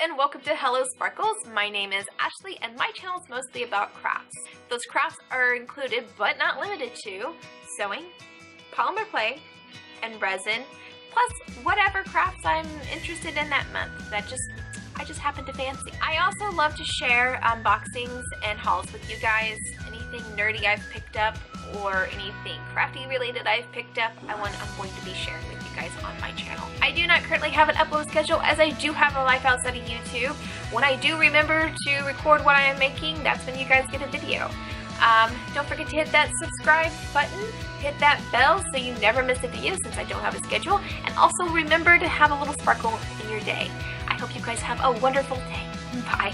everyone, welcome to Hello Sparkles. My name is Ashley and my channel is mostly about crafts. Those crafts are included, but not limited to, sewing, polymer clay, and resin, plus whatever crafts I'm interested in that month that I just happen to fancy. I also love to share unboxings and hauls with you guys. Anything nerdy I've picked up or anything crafty related I've picked up, I'm going to be sharing with you guys on my channel. I do not currently have an upload schedule as I do have a life outside of YouTube. When I do remember to record what I am making, that's when you guys get a video. Don't forget to hit that subscribe button, hit that bell so you never miss a video since I don't have a schedule, and also remember to have a little sparkle in your day. I hope you guys have a wonderful day. Bye.